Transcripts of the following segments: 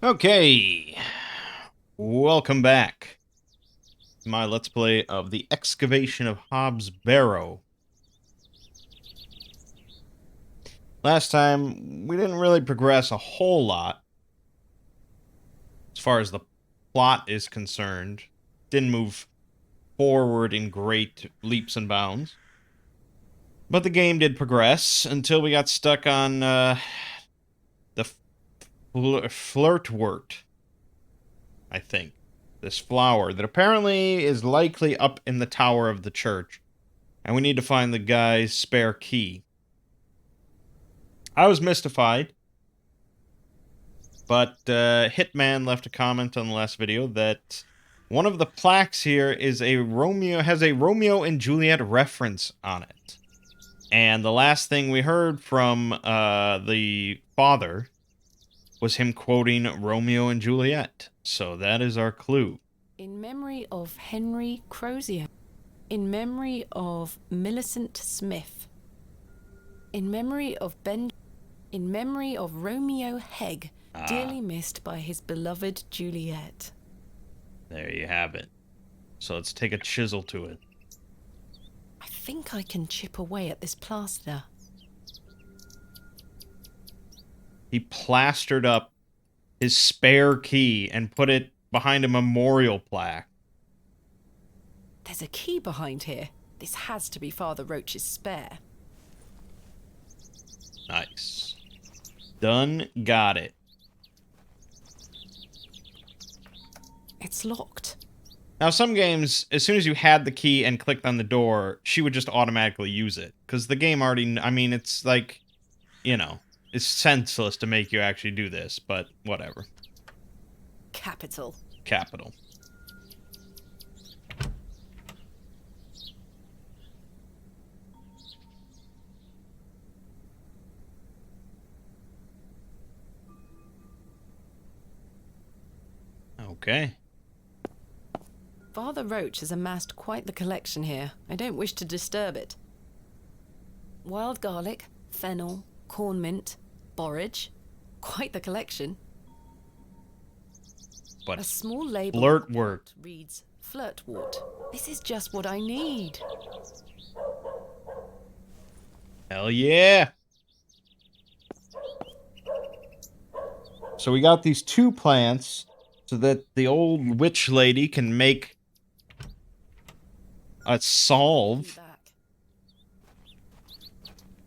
Okay, welcome back to my Let's Play of the Excavation of Hobbs Barrow. Last time, we didn't really progress a whole lot as far as the plot is concerned. Didn't move forward in great leaps and bounds. But the game did progress until we got stuck on the flirtwort, I think. This flower that apparently is likely up in the tower of the church. And we need to find the guy's spare key. I was mystified, but Hitman left a comment on the last video that one of the plaques here is has a Romeo and Juliet reference on it. And the last thing we heard from the father was him quoting Romeo and Juliet. So that is our clue. In memory of Henry Crozier. In memory of Millicent Smith. In memory of In memory of Romeo Hegg, dearly missed by his beloved Juliet. There you have it. So let's take a chisel to it. I think I can chip away at this plaster. He plastered up his spare key and put it behind a memorial plaque. There's a key behind here. This has to be Father Roach's spare. Nice. Done got it. It's locked. Now, some games, as soon as you had the key and clicked on the door, she would just automatically use it. Because the game already, I mean, it's like, you know, it's senseless to make you actually do this, but whatever. Capital. Capital. Okay. Father Roach has amassed quite the collection here. I don't wish to disturb it. Wild garlic, fennel, corn mint, borage. Quite the collection. But a small label flirtwort reads flirtwort. This is just what I need. Hell yeah. So we got these two plants so that the old witch lady can make a salve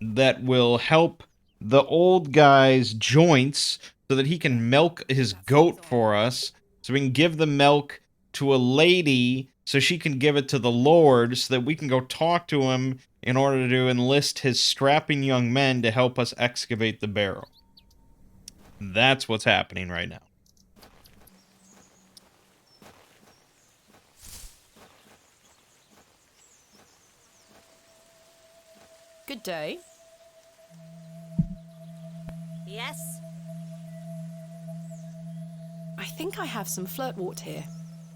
that will help the old guy's joints so that he can milk his goat for us, so we can give the milk to a lady so she can give it to the Lord so that we can go talk to him in order to enlist his strapping young men to help us excavate the barrow. That's what's happening right now. Good day. Yes? I think I have some flirtwort here.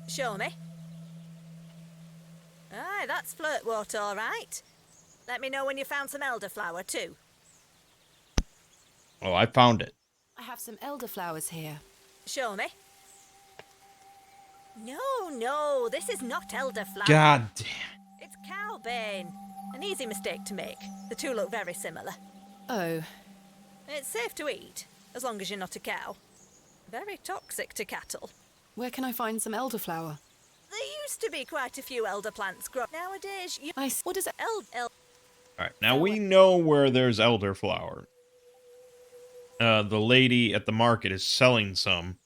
Show me. Aye, that's flirtwort, all right. Let me know when you found some elderflower, too. Oh, I found it. I have some elderflowers here. Show me. No, this is not elderflower. God damn. It's cowbane. An easy mistake to make. The two look very similar. Oh. It's safe to eat, as long as you're not a cow. Very toxic to cattle. Where can I find some elderflower? There used to be quite a few elder plants grow. Nowadays, you... What is it? Alright, now we know where there's elderflower. The lady at the market is selling some.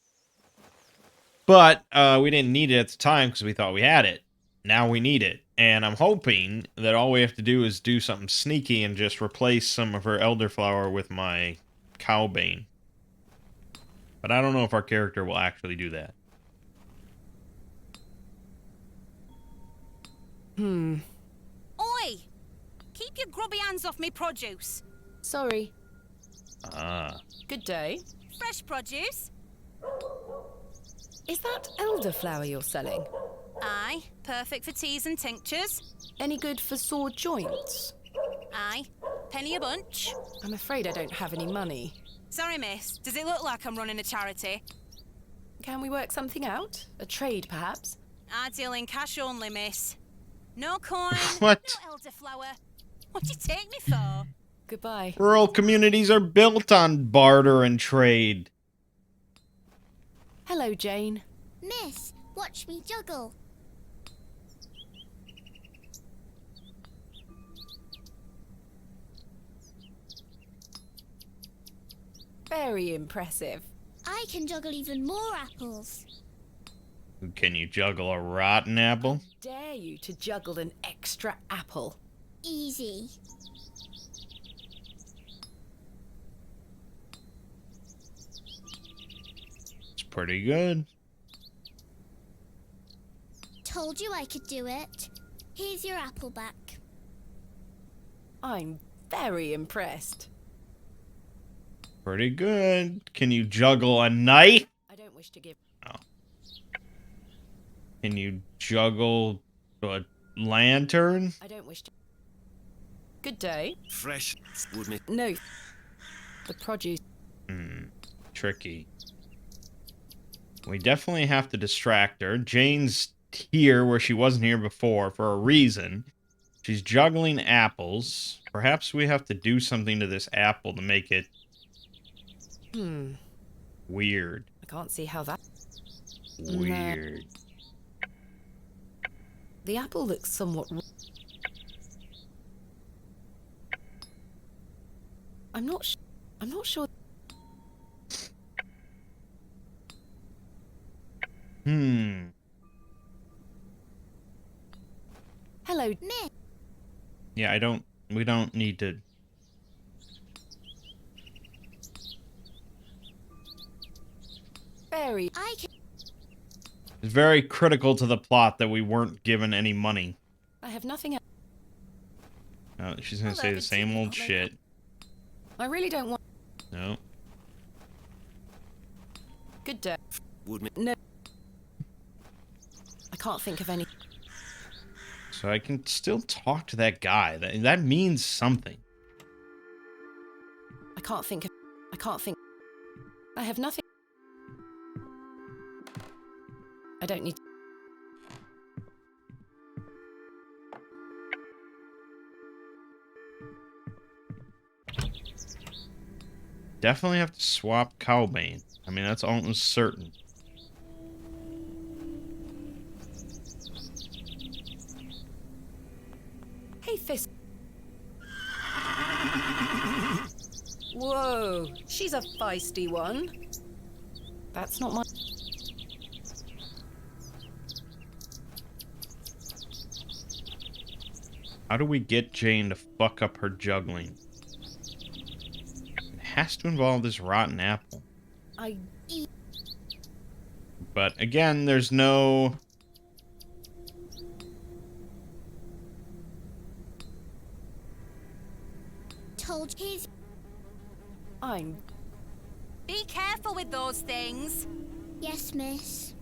But we didn't need it at the time because we thought we had it. Now we need it. And I'm hoping that all we have to do is do something sneaky and just replace some of her elderflower with my cowbane. But I don't know if our character will actually do that. Oi! Keep your grubby hands off me produce. Sorry. Ah. Good day. Fresh produce? Is that elderflower you're selling? Aye. Perfect for teas and tinctures? Any good for sore joints? Aye. Penny a bunch? I'm afraid I don't have any money. Sorry, miss. Does it look like I'm running a charity? Can we work something out? A trade, perhaps? I deal in cash only, miss. No coin, What? no elderflower. What do you take me for? Goodbye. Rural communities are built on barter and trade. Hello, Jane. Miss, watch me juggle. Very impressive. I can juggle even more apples. Can you juggle a rotten apple? Dare you to juggle an extra apple? Easy. It's pretty good. Told you I could do it. Here's your apple back. I'm very impressed. Pretty good. Can you juggle a knife? I don't wish to give... Oh. Can you juggle a lantern? I don't wish to... Good day. Fresh would make No. The produce... Tricky. We definitely have to distract her. Jane's here where she wasn't here before for a reason. She's juggling apples. Perhaps we have to do something to this apple to make it weird. I can't see how that... Weird. The apple looks somewhat... I'm not sure... Hello. Miss, Yeah, we don't need to... Very... I can... It's very critical to the plot that we weren't given any money. I have nothing... Oh, she's gonna Well, say that the is same old not like shit. I really don't want... No. Good day. would make No. I can't think of any... So I can still talk to that guy. That means something. I can't think... I have nothing... I don't need... Definitely have to swap Cowbane. I mean, that's almost certain. Hey, Fist... Whoa, she's a feisty one. That's not my... How do we get Jane to fuck up her juggling? It has to involve this rotten apple. But again, there's no... told his... I'm... Be careful with those things. Yes, miss.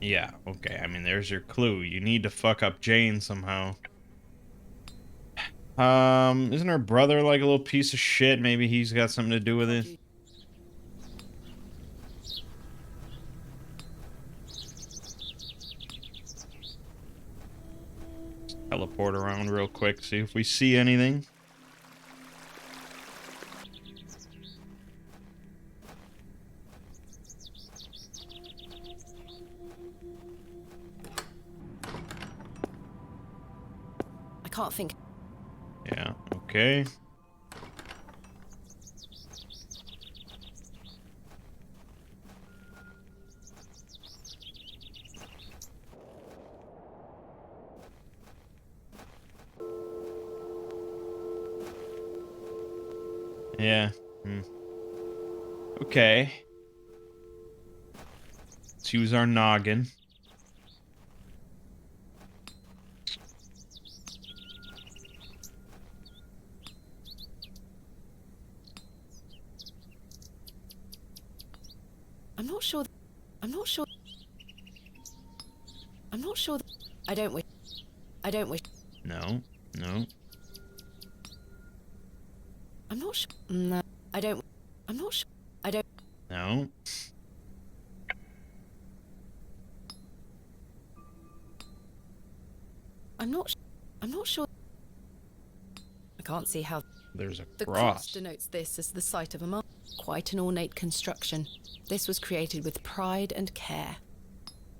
Yeah, okay. I mean, there's your clue. You need to fuck up Jane somehow. Isn't her brother like a little piece of shit? Maybe he's got something to do with it. Teleport around real quick, see if we see anything. I can't think... Yeah, okay. Yeah. Okay. Let's use our noggin. I'm not sure... I don't wish... No, no. I'm not sure... No. I'm not sure... No. I'm not sure. I can't see how There's a the cross. denotes this as the site of a mark. Quite an ornate construction. This was created with pride and care.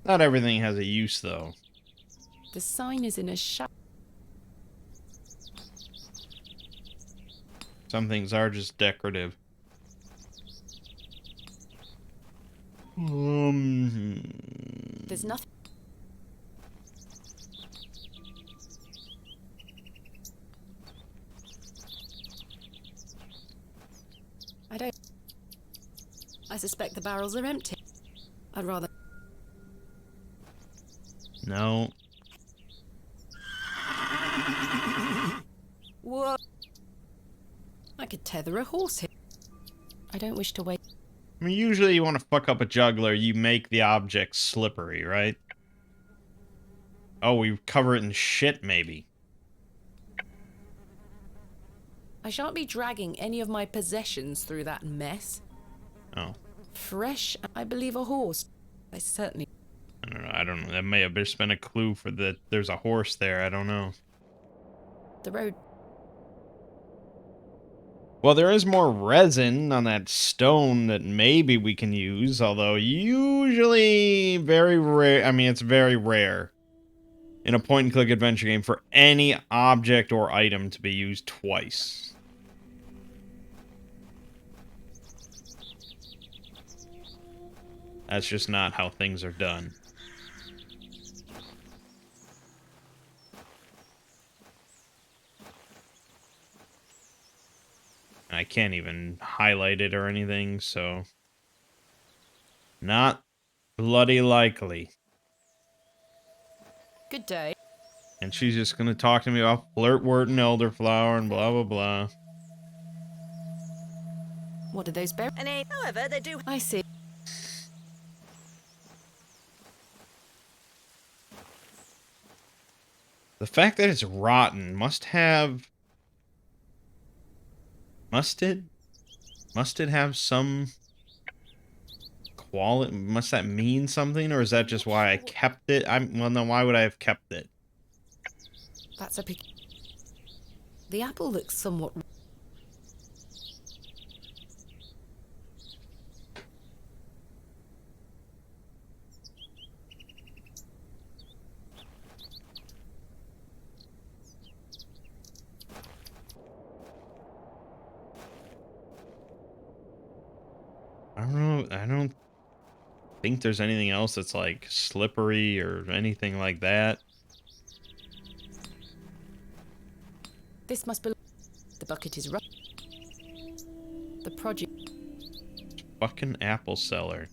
Not everything has a use, though. The sign is in a Some things are just decorative. There's nothing. I suspect the barrels are empty. I'd rather. No. Whoa. I could tether a horse here. I don't wish to wait. I mean, usually you want to fuck up a juggler, you make the object slippery, right? Oh, we cover it in shit, maybe. I shan't be dragging any of my possessions through that mess. Oh. Fresh, I believe a horse. I certainly. I don't know. That may have just been a clue for that there's a horse there. I don't know. The road. Well, there is more resin on that stone that maybe we can use, although usually very rare. I mean, it's very rare in a point-and-click adventure game for any object or item to be used twice. That's just not how things are done. And I can't even highlight it or anything, so... Not bloody likely. Good day. And she's just gonna talk to me about flirtwort and elderflower and blah blah blah. What are those berries? However, they do. I see. The fact that it's rotten must have... Must it have some quality? Must that mean something, or is that just why I kept it? Well, then why would I have kept it? That's a pic. The apple looks somewhat. I don't know. I don't think there's anything else that's like slippery or anything like that. This must be. The bucket is rough. The produce. Fucking apple seller.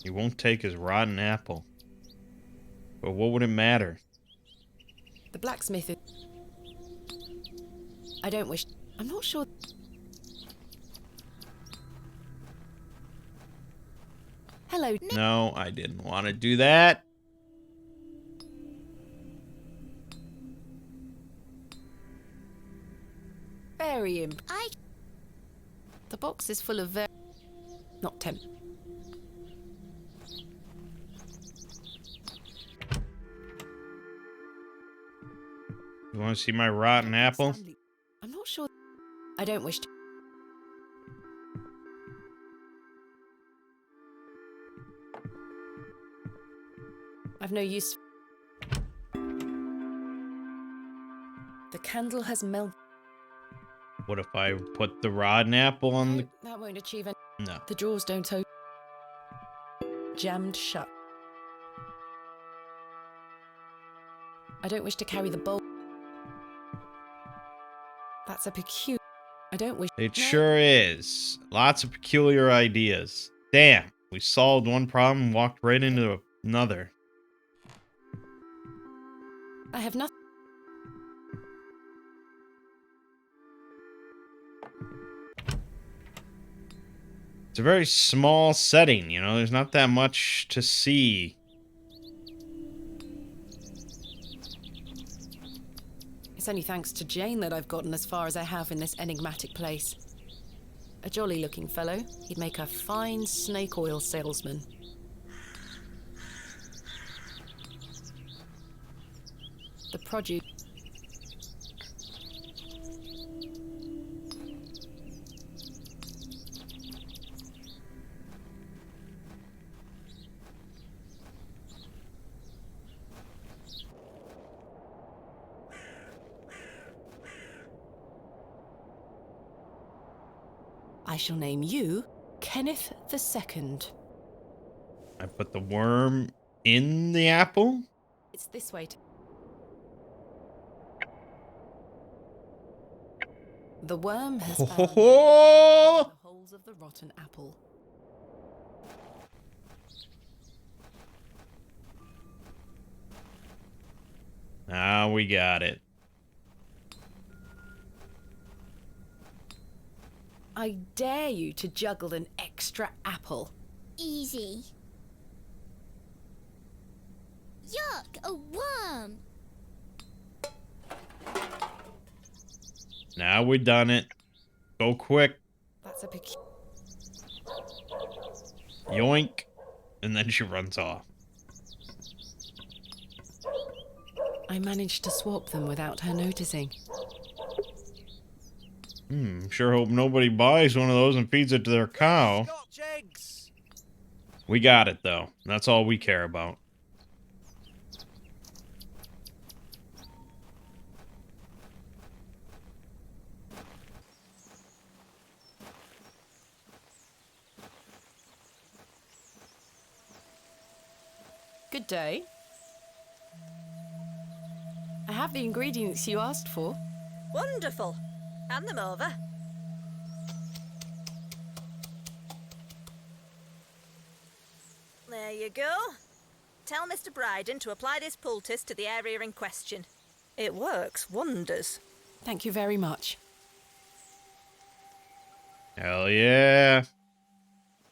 He won't take his rotten apple. But what would it matter? The blacksmith is. I don't wish. I'm not sure. Hello. No, I didn't want to do that. Very imp. I The box is full of not temp. You want to see my rotten apple? I'm not sure. I don't wish to. I've no use. The candle has melted. What if I put the rotten apple on the... That won't achieve it. No. The drawers don't open. Jammed shut. I don't wish to carry the bowl. That's a peculiar. I don't wish. It No. sure is. Lots of peculiar ideas. Damn. We solved one problem and walked right into another. I have nothing. It's a very small setting, you know? There's not that much to see. It's only thanks to Jane that I've gotten as far as I have in this enigmatic place. A jolly-looking fellow, he'd make a fine snake oil salesman. The produce. I shall name you Kenneth II. I put the worm in the apple? It's this way. The worm has found the holes of the rotten apple. Now we got it. I dare you to juggle an extra apple. Easy. Yuck, a worm. Now we done it. Go quick. That's a peculiar. Yoink. And then she runs off. I managed to swap them without her noticing. Sure hope nobody buys one of those and feeds it to their cow. Scotch eggs. We got it, though. That's all we care about. Good day. I have the ingredients you asked for. Wonderful. Hand them over. There you go. Tell Mr. Bryden to apply this poultice to the area in question. It works wonders. Thank you very much. Hell yeah.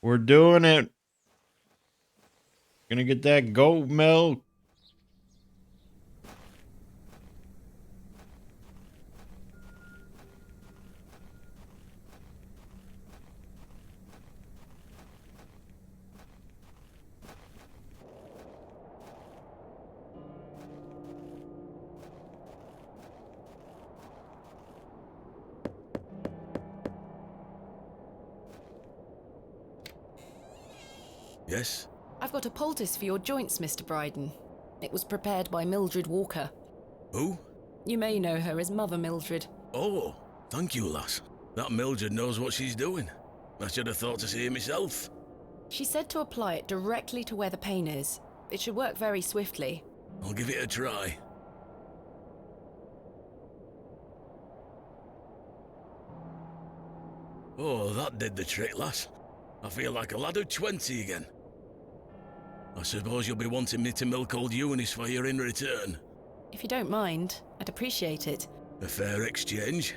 We're doing it. Gonna get that goat milk. Yes? I've got a poultice for your joints, Mr. Bryden. It was prepared by Mildred Walker. Who? You may know her as Mother Mildred. Oh, thank you, lass. That Mildred knows what she's doing. I should have thought to see it myself. She said to apply it directly to where the pain is. It should work very swiftly. I'll give it a try. Oh, that did the trick, lass. I feel like a lad of 20 again. I suppose you'll be wanting me to milk old Eunice for you in return. If you don't mind, I'd appreciate it. A fair exchange.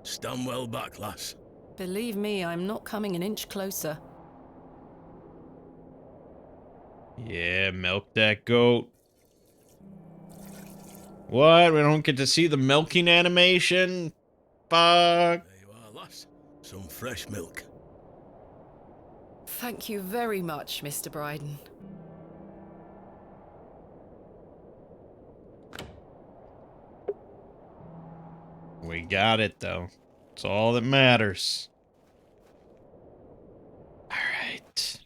Stand well back, lass. Believe me, I'm not coming an inch closer. Yeah, milk that goat. What? We don't get to see the milking animation? Fuck. There you are, lass. Some fresh milk. Thank you very much, Mr. Bryden. We got it, though. It's all that matters. All right.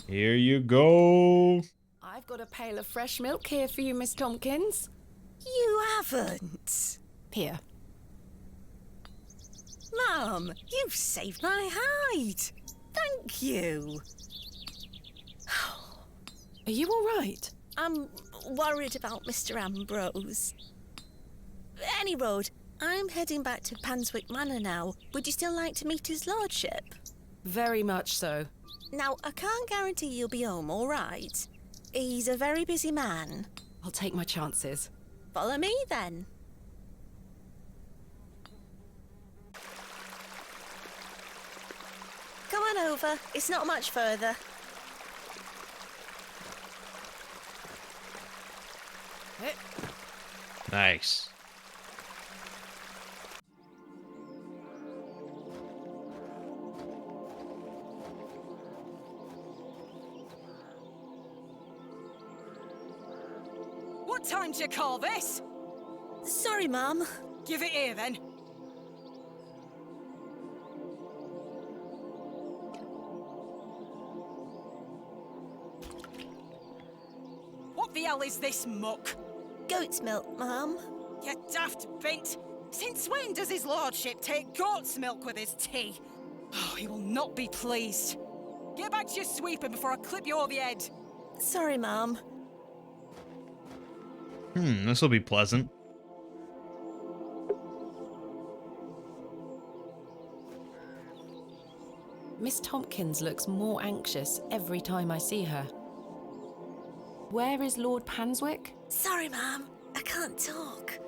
Here you go. I've got a pail of fresh milk here for you, Miss Tompkins. You haven't. Here. Mum, you've saved my hide. Thank you. Are you all right? I'm worried about Mr. Ambrose. Any road, I'm heading back to Panswick Manor now. Would you still like to meet his lordship? Very much so. Now, I can't guarantee you'll be home, all right? He's a very busy man. I'll take my chances. Follow me, then. Come on over. It's not much further. Nice. What time do you call this? Sorry, Mum. Give it here, then. hell is this muck? Goat's milk, Mum. You daft bint! Since when does his lordship take goat's milk with his tea? Oh, he will not be pleased. Get back to your sweeping before I clip you over the head. Sorry, Mum. This will be pleasant. Miss Tompkins looks more anxious every time I see her. Where is Lord Panswick? Sorry, Mum. I can't talk.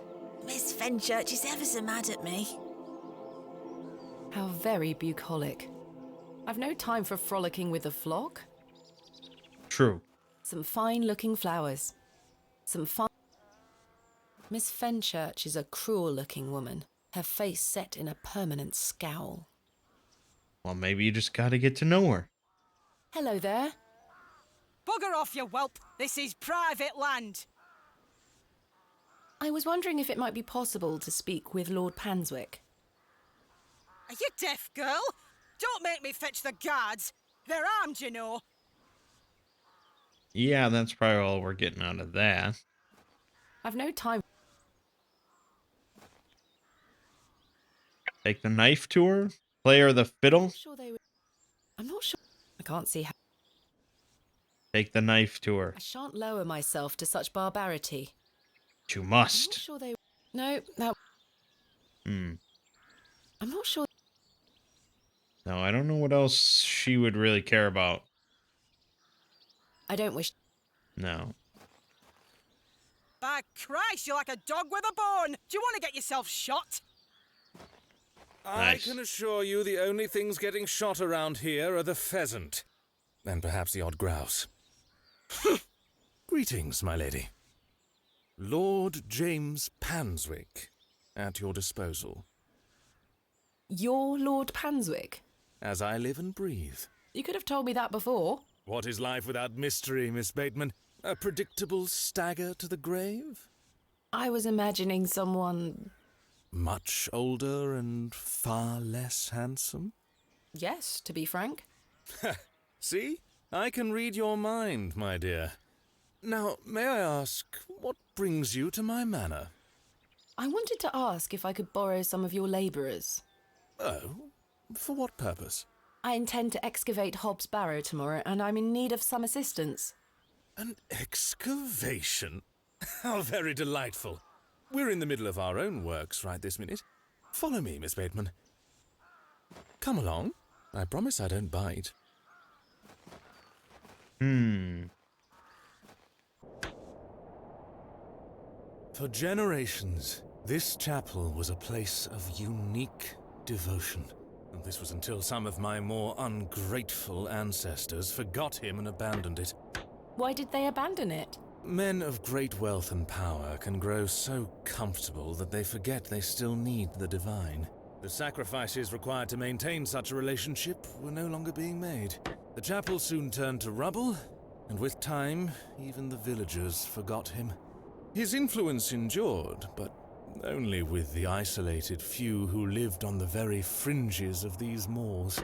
Miss Fenchurch is ever so mad at me. How very bucolic. I've no time for frolicking with the flock. True. Some fine-looking flowers. Some fine... Miss Fenchurch is a cruel-looking woman, her face set in a permanent scowl. Well, maybe you just gotta get to know her. Hello there. Bugger off, you whelp. This is private land. I was wondering if it might be possible to speak with Lord Panswick. Are you deaf, girl? Don't make me fetch the guards. They're armed, you know. Yeah, that's probably all we're getting out of that. I've no time. Take the knife to her? Play her the fiddle? I'm not sure. I can't see how. Take the knife to her. I shan't lower myself to such barbarity. You I'm not must. sure they... No, that... I'm not sure... No, I don't know what else she would really care about. I don't wish... No. By Christ, you're like a dog with a bone. Do you want to get yourself shot? Nice. I can assure you the only things getting shot around here are the pheasant. And perhaps the odd grouse. Greetings, my lady. Lord James Panswick, at your disposal. You're Lord Panswick? As I live and breathe. You could have told me that before. What is life without mystery, Miss Bateman? A predictable stagger to the grave? I was imagining someone... Much older and far less handsome? Yes, to be frank. See? I can read your mind, my dear. Now, may I ask, what brings you to my manor? I wanted to ask if I could borrow some of your labourers. Oh? For what purpose? I intend to excavate Hobbs Barrow tomorrow, and I'm in need of some assistance. An excavation? How very delightful. We're in the middle of our own works right this minute. Follow me, Miss Bateman. Come along. I promise I don't bite. For generations, this chapel was a place of unique devotion. And this was until some of my more ungrateful ancestors forgot him and abandoned it. Why did they abandon it? Men of great wealth and power can grow so comfortable that they forget they still need the divine. The sacrifices required to maintain such a relationship were no longer being made. The chapel soon turned to rubble, and with time, even the villagers forgot him. His influence endured, but only with the isolated few who lived on the very fringes of these moors.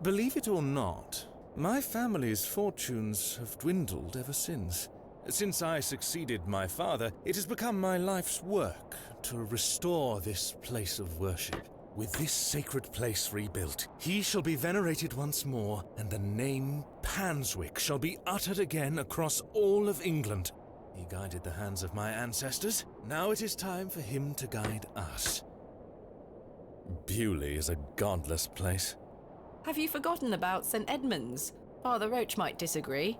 Believe it or not, my family's fortunes have dwindled ever since. Since I succeeded my father, it has become my life's work to restore this place of worship. With this sacred place rebuilt, he shall be venerated once more, and the name Panswick shall be uttered again across all of England. He guided the hands of my ancestors. Now it is time for him to guide us. Bewley is a godless place. Have you forgotten about St. Edmunds? Father Roach might disagree.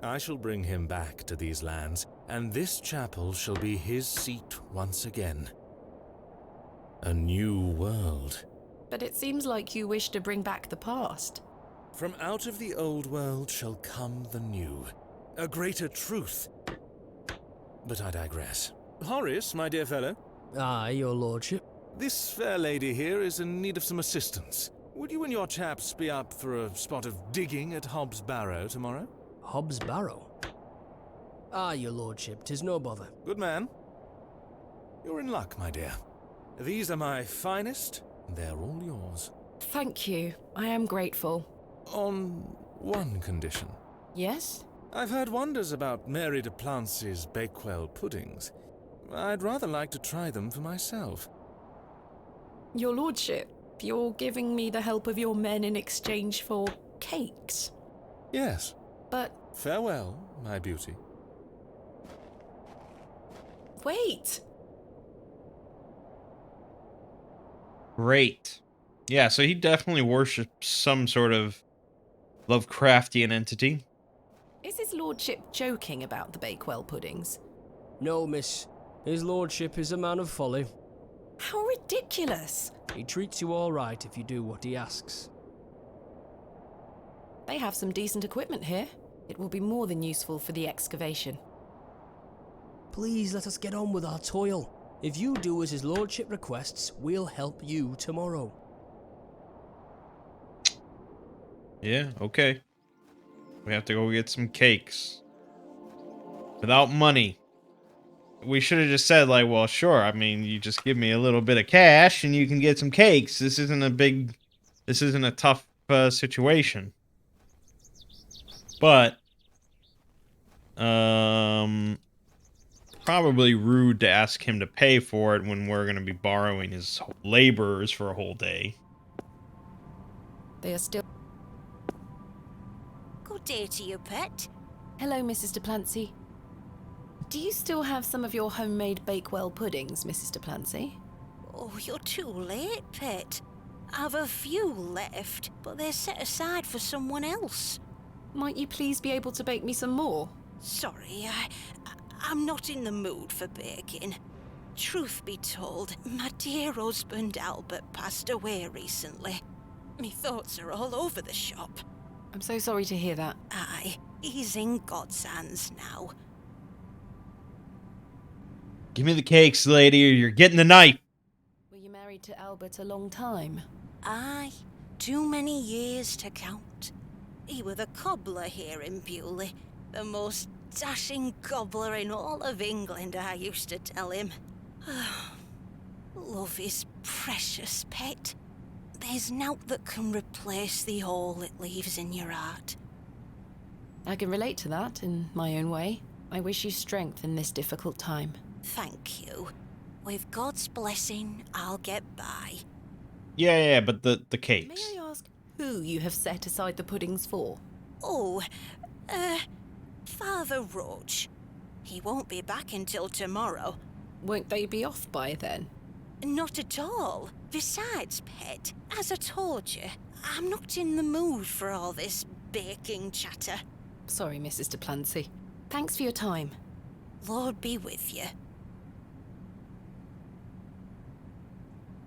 I shall bring him back to these lands, and this chapel shall be his seat once again. A new world. But it seems like you wish to bring back the past. From out of the old world shall come the new. A greater truth. But I digress. Horace, my dear fellow. Aye, your lordship. This fair lady here is in need of some assistance. Would you and your chaps be up for a spot of digging at Hobbs Barrow tomorrow? Hobbs Barrow? Aye, your lordship, 'tis no bother. Good man. You're in luck, my dear. These are my finest, and they're all yours. Thank you. I am grateful. On one condition. Yes? I've heard wonders about Mary de Plancy's Bakewell puddings. I'd rather like to try them for myself. Your lordship, you're giving me the help of your men in exchange for cakes. Yes. But Farewell, my beauty. wait! Great. Yeah, so he definitely worships some sort of Lovecraftian entity. Is his lordship joking about the Bakewell puddings? No, miss. His lordship is a man of folly. How ridiculous! He treats you all right if you do what he asks. They have some decent equipment here. It will be more than useful for the excavation. Please let us get on with our toil. If you do as his lordship requests, we'll help you tomorrow. Yeah, okay. We have to go get some cakes. Without money. We should have just said, like, well, sure, I mean, you just give me a little bit of cash and you can get some cakes. This isn't a tough situation. But, probably rude to ask him to pay for it when we're going to be borrowing his laborers for a whole day. They are still... Good day to you, pet. Hello, Mrs. de Plancy. Do you still have some of your homemade Bakewell puddings, Mrs. de Plancy? Oh, you're too late, pet. I've a few left, but they're set aside for someone else. Might you please be able to bake me some more? Sorry, I'm not in the mood for baking. Truth be told, my dear husband Albert passed away recently. Me thoughts are all over the shop. I'm so sorry to hear that. Aye, he's in God's hands now. Give me the cakes, lady, or you're getting the knife. Were you married to Albert a long time? Aye, too many years to count. He were the cobbler here in Bewley, the most dashing cobbler in all of England, I used to tell him. Love is precious, pet. There's naught that can replace the hole it leaves in your heart. I can relate to that in my own way. I wish you strength in this difficult time. Thank you. With God's blessing, I'll get by. Yeah, but the May cakes. I ask who you have set aside the puddings for? Oh, Father Roach. He won't be back until tomorrow. Won't they be off by then? Not at all. Besides, pet, as I told you, I'm not in the mood for all this baking chatter. Sorry, Mrs. de Plancy. Thanks for your time. Lord be with you.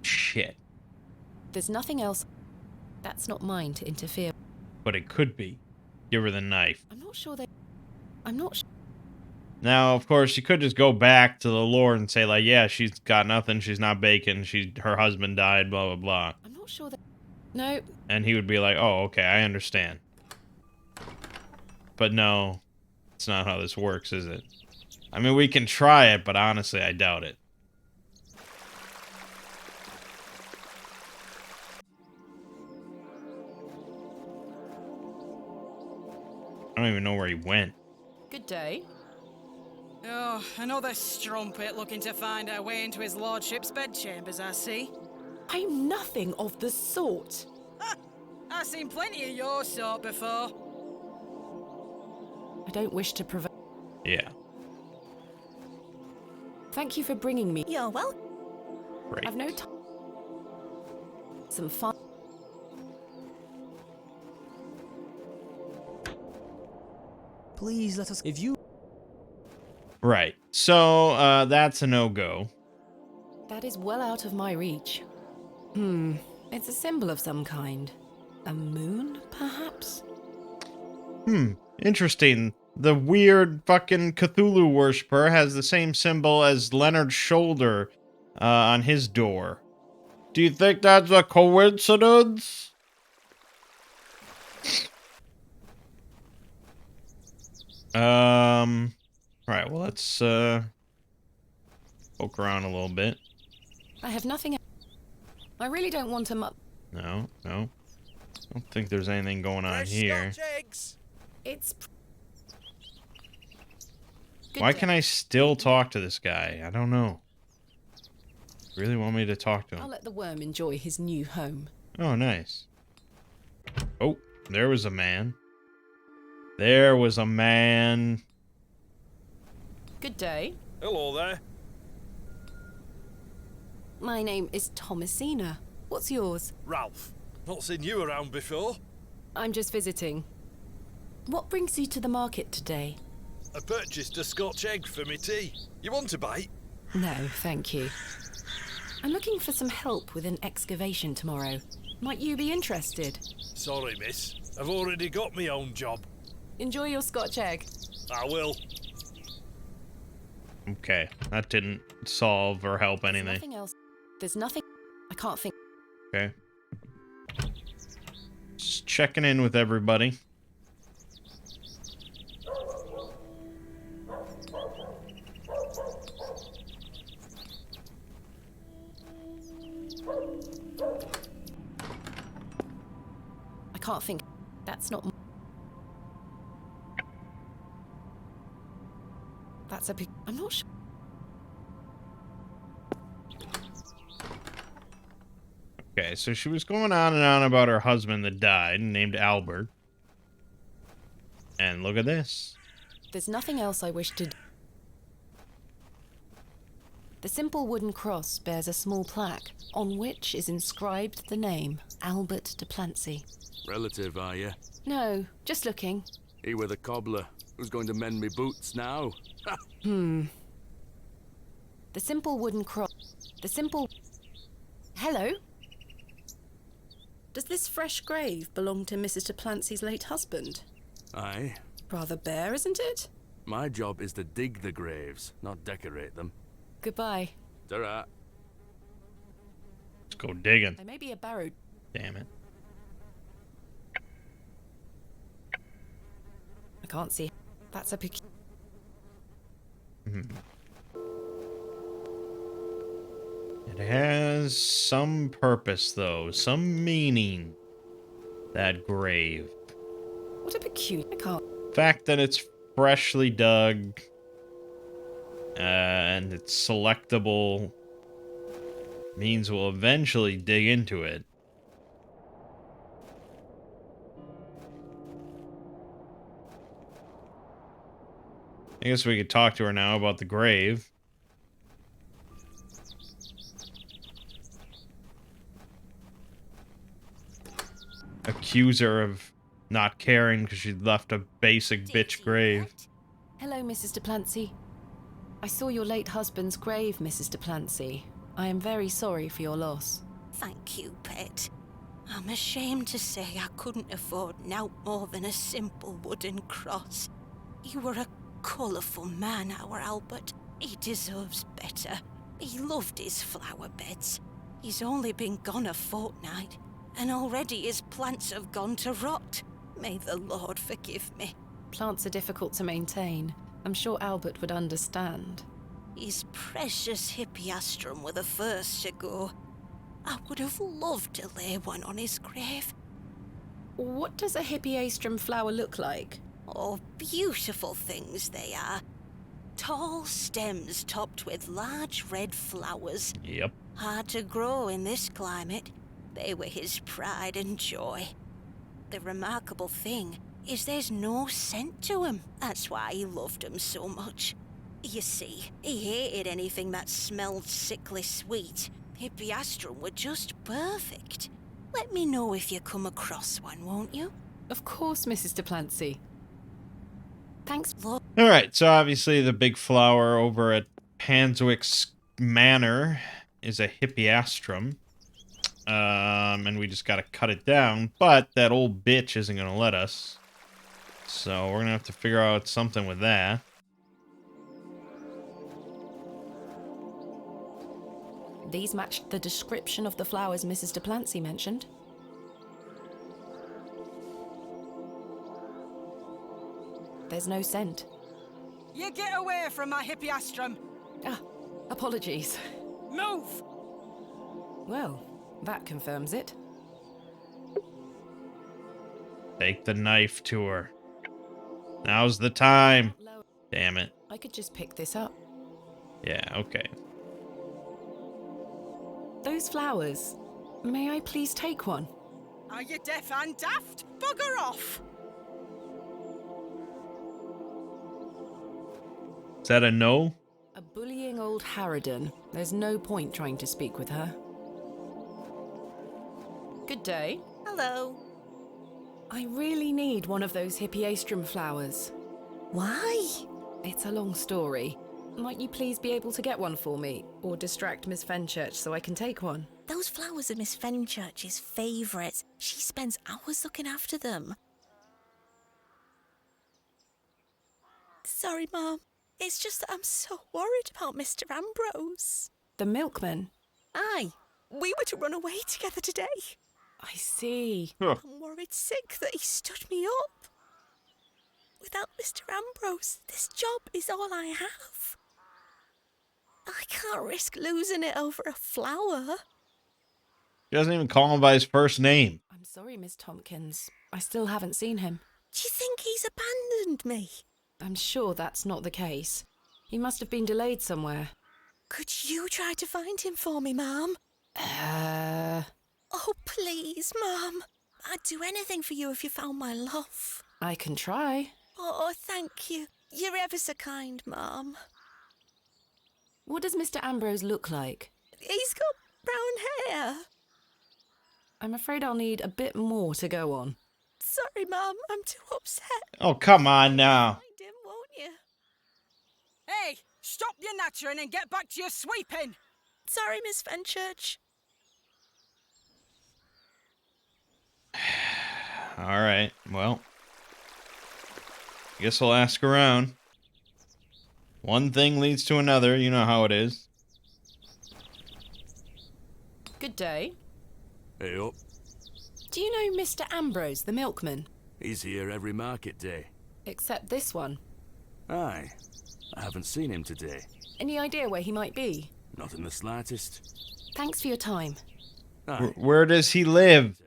Shit. There's nothing else. That's not mine to interfere. But it could be. Give her the knife. I'm not sure they... I'm not sure... Now, of course, you could just go back to the Lord and say, like, yeah, she's got nothing, she's not baking, her husband died, blah, blah, blah. I'm not sure that... No. And he would be like, oh, okay, I understand. But no, it's not how this works, is it? I mean, we can try it, but honestly, I doubt it. I don't even know where he went. Good day. Oh, another strumpet looking to find our way into his lordship's bedchambers, I see. I'm nothing of the sort. Ha! I've seen plenty of your sort before. I don't wish to provoke... Yeah, Thank you for bringing me. You're welcome. great. I've no time. Some fun. Please let us... If you... Right. So, that's a no-go. That is well out of my reach. It's a symbol of some kind. A moon, perhaps? Interesting. The weird fucking Cthulhu worshiper has the same symbol as Leonard's shoulder on his door. Do you think that's a coincidence? Alright, well, let's poke around a little bit. I have nothing... I really don't want to No. I don't think there's anything going on here. It's... Why day. can I still talk to this guy? I don't know. Really want me to talk to I'll him? let the worm enjoy his new home. Oh, nice. Oh, there was a man. There was a man. Good day. Hello there. My name is Thomasina. What's yours? Ralph. Not seen you around before. I'm just visiting. What brings you to the market today? I purchased a Scotch egg for me tea. You want a bite? No, thank you. I'm looking for some help with an excavation tomorrow. Might you be interested? Sorry, miss. I've already got my own job. Enjoy your Scotch egg. I will. Okay, that didn't solve or help There's anything. nothing else. There's nothing. I can't think. Okay. Just checking in with everybody. I can't think. That's not. That's a big. I'm not sure. Okay, so she was going on and on about her husband that died, named Albert. And look at this. There's nothing else I wish to do. The simple wooden cross bears a small plaque on which is inscribed the name Albert de Plancy. Relative, are you? No, just looking. He were the cobbler. Who's going to mend me boots now? The simple wooden cross. The simple. Hello? Does this fresh grave belong to Mrs. de Plancy's late husband? Aye. Rather bare, isn't it? My job is to dig the graves, not decorate them. Goodbye. Ta-ra. Let's go digging. I may be a Barrow. Damn it. I can't see. That's a It has some purpose, though. Some meaning. That grave. What a peculiar. I can't. Fact that it's freshly dug. And it's selectable. Means we'll eventually dig into it. I guess we could talk to her now about the grave. Accuse her of not caring because she left a basic bitch grave. Hello, Mrs. de Plancy. I saw your late husband's grave, Mrs. de Plancy. I am very sorry for your loss. Thank you, pet. I'm ashamed to say I couldn't afford nowt more than a simple wooden cross. You were a colourful man, our Albert. He deserves better. He loved his flower beds. He's only been gone a fortnight, and already his plants have gone to rot. May the Lord forgive me. Plants are difficult to maintain. I'm sure Albert would understand. His precious hippeastrum were the first to go. I would have loved to lay one on his grave. What does a hippeastrum flower look like? Oh, beautiful things they are. Tall stems topped with large red flowers. Yep. Hard to grow in this climate. They were his pride and joy. The remarkable thing is there's no scent to 'em. That's why he loved 'em so much. You see, he hated anything that smelled sickly sweet. Hippeastrum were just perfect. Let me know if you come across one, won't you? Of course, Mrs. de Plancy. Thanks, Lord. Alright, so obviously the big flower over at Panswick's Manor is a hippeastrum. And we just gotta cut it down, but that old bitch isn't gonna let us. So we're gonna have to figure out something with that. These matched the description of the flowers Mrs. de Plancy mentioned. There's no scent. You get away from my hippeastrum! Ah, apologies. Move! Well, that confirms it. Take the knife to her. Now's the time. Damn it. I could just pick this up. Yeah, okay. Those flowers. May I please take one? Are you deaf and daft? Bugger off! Is that a no? A bullying old harridan. There's no point trying to speak with her. Good day. Hello. I really need one of those hippiastrum flowers. Why? It's a long story. Might you please be able to get one for me, or distract Miss Fenchurch so I can take one? Those flowers are Miss Fenchurch's favourites. She spends hours looking after them. Sorry, Mum. It's just that I'm so worried about Mr. Ambrose. The milkman? Aye. We were to run away together today. I see. Huh. I'm worried sick that he stood me up. Without Mr. Ambrose, this job is all I have. I can't risk losing it over a flower. She doesn't even call him by his first name. I'm sorry, Miss Tompkins. I still haven't seen him. Do you think he's abandoned me? I'm sure that's not the case. He must have been delayed somewhere. Could you try to find him for me, Mum? Oh, please, Mum. I'd do anything for you if you found my love. I can try. Oh, thank you. You're ever so kind, Mum. What does Mr. Ambrose look like? He's got brown hair. I'm afraid I'll need a bit more to go on. Sorry, Mum. I'm too upset. Oh, come on now. Find him, won't you? Hey, stop your nattering and get back to your sweeping! Sorry, Miss Fenchurch. All right, well. Guess I'll ask around. One thing leads to another, you know how it is. Good day. Hey up. Do you know Mr. Ambrose, the milkman? He's here every market day. Except this one. Aye. I haven't seen him today. Any idea where he might be? Not in the slightest. Thanks for your time. Aye. Where does he live?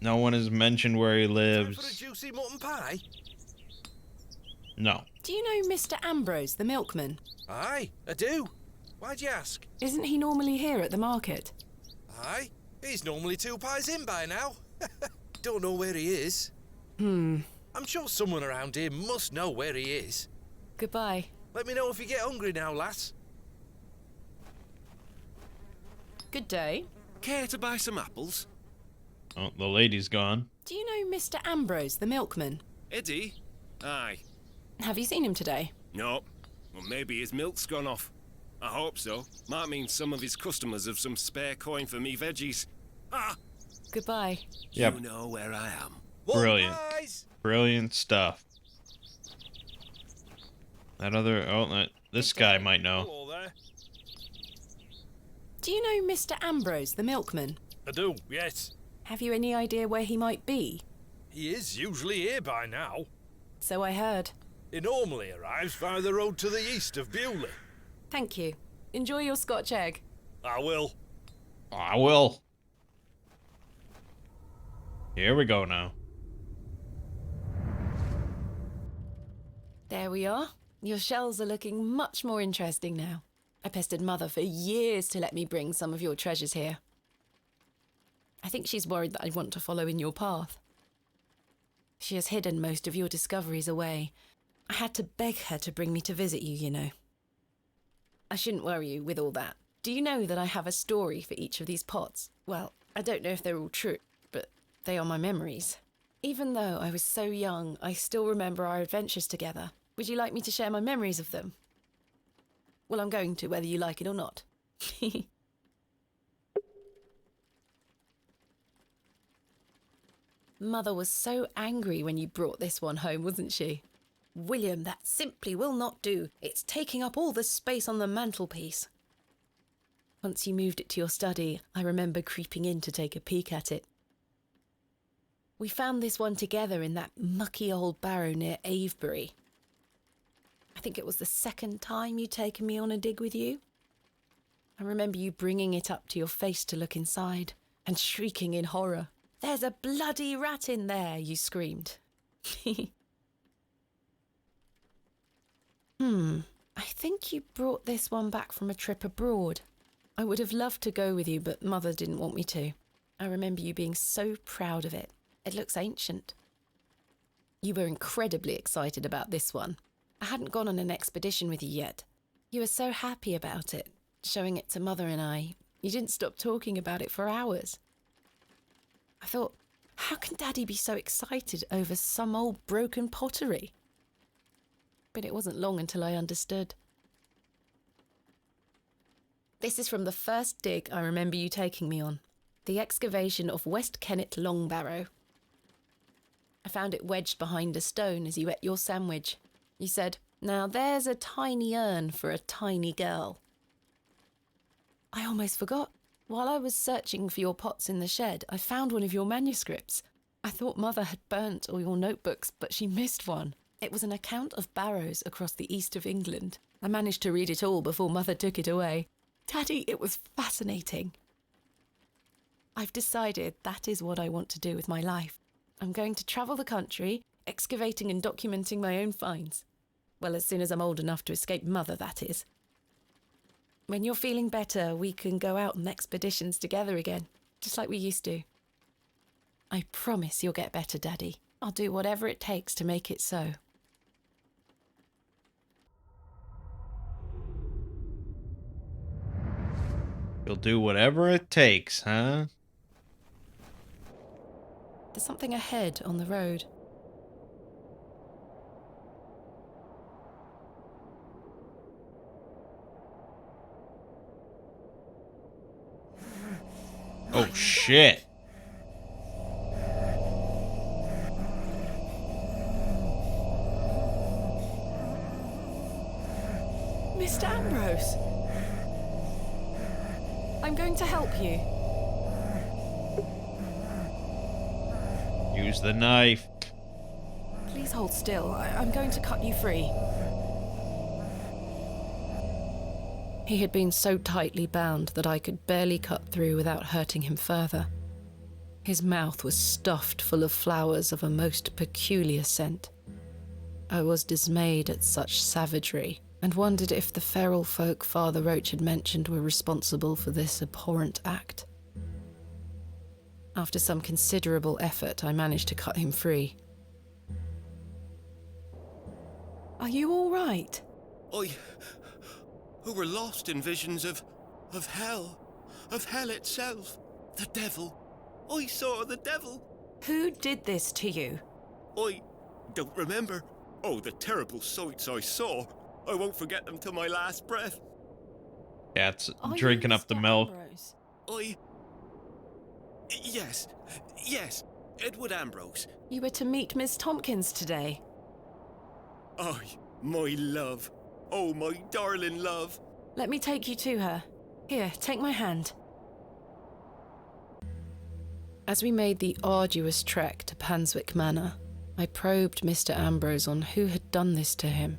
No one has mentioned where he For a lives. juicy mutton pie? No. Do you know Mr. Ambrose, the milkman? Aye, I do. Why'd you ask? Isn't he normally here at the market? Aye, he's normally 2 pies in by now. Don't know where he is. I'm sure someone around here must know where he is. Goodbye. Let me know if you get hungry now, lass. Good day. Care to buy some apples? Oh, the lady's gone. Do you know Mr. Ambrose, the milkman? Eddie? Aye. Have you seen him today? No. Well, maybe his milk's gone off. I hope so. Might mean some of his customers have some spare coin for me veggies. Ah! Goodbye. Yep. You know where I am. Brilliant. Pies! Brilliant stuff. That other... Oh, this guy might know. Hello there. Do you know Mr. Ambrose, the milkman? I do, yes. Have you any idea where he might be? He is usually here by now. So I heard. He normally arrives via the road to the east of Bewley. Thank you. Enjoy your Scotch egg. I will. I will. Here we go now. There we are. Your shells are looking much more interesting now. I pestered Mother for years to let me bring some of your treasures here. I think she's worried that I want to follow in your path. She has hidden most of your discoveries away. I had to beg her to bring me to visit you, you know. I shouldn't worry you with all that. Do you know that I have a story for each of these pots? Well, I don't know if they're all true, but they are my memories. Even though I was so young, I still remember our adventures together. Would you like me to share my memories of them? Well, I'm going to, whether you like it or not. Mother was so angry when you brought this one home, wasn't she? William, that simply will not do. It's taking up all the space on the mantelpiece. Once you moved it to your study, I remember creeping in to take a peek at it. We found this one together in that mucky old barrow near Avebury. I think it was the second time you'd taken me on a dig with you. I remember you bringing it up to your face to look inside and shrieking in horror. "There's a bloody rat in there," you screamed. I think you brought this one back from a trip abroad. I would have loved to go with you, but Mother didn't want me to. I remember you being so proud of it. It looks ancient. You were incredibly excited about this one. I hadn't gone on an expedition with you yet. You were so happy about it, showing it to Mother and I. You didn't stop talking about it for hours. I thought, how can Daddy be so excited over some old broken pottery? But it wasn't long until I understood. This is from the first dig I remember you taking me on. The excavation of West Kennet Long Barrow. I found it wedged behind a stone as you ate your sandwich. You said, "Now there's a tiny urn for a tiny girl." I almost forgot. While I was searching for your pots in the shed, I found one of your manuscripts. I thought Mother had burnt all your notebooks, but she missed one. It was an account of barrows across the east of England. I managed to read it all before Mother took it away. Daddy, it was fascinating. I've decided that is what I want to do with my life. I'm going to travel the country, excavating and documenting my own finds. Well, as soon as I'm old enough to escape Mother, that is. When you're feeling better, we can go out on expeditions together again, just like we used to. I promise you'll get better, Daddy. I'll do whatever it takes to make it so. You'll do whatever it takes, huh? There's something ahead on the road. Oh, shit. Mr. Ambrose! I'm going to help you. Use the knife. Please hold still. I'm going to cut you free. He had been so tightly bound that I could barely cut through without hurting him further. His mouth was stuffed full of flowers of a most peculiar scent. I was dismayed at such savagery, and wondered if the feral folk Father Roach had mentioned were responsible for this abhorrent act. After some considerable effort, I managed to cut him free. Are you all right? Who were lost in visions of hell itself, the devil. I saw the devil. Who did this to you? I don't remember. Oh, the terrible sights I saw. I won't forget them till my last breath. Yeah, it's drinking up the milk. Yes, Edward Ambrose. You were to meet Miss Tompkins today. My love. Oh, my darling love. Let me take you to her. Here, take my hand. As we made the arduous trek to Panswick Manor, I probed Mr. Ambrose on who had done this to him.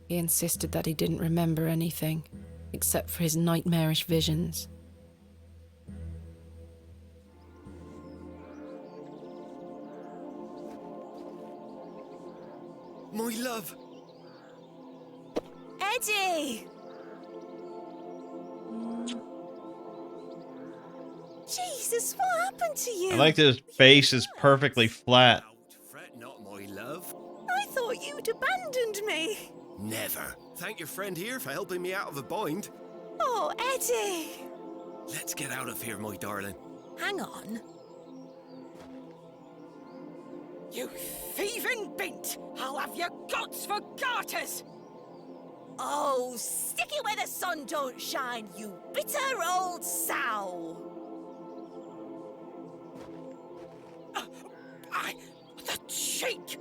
He insisted that he didn't remember anything, except for his nightmarish visions. My love. Eddie! Jesus, what happened to you? I like that his face is perfectly flat. Fret not, my love. I thought you'd abandoned me. Never. Thank your friend here for helping me out of a bind. Oh, Eddie! Let's get out of here, my darling. Hang on. You thieving bint! I'll have your guts for garters! Oh, stick it where the sun don't shine, you bitter old sow! The cheek!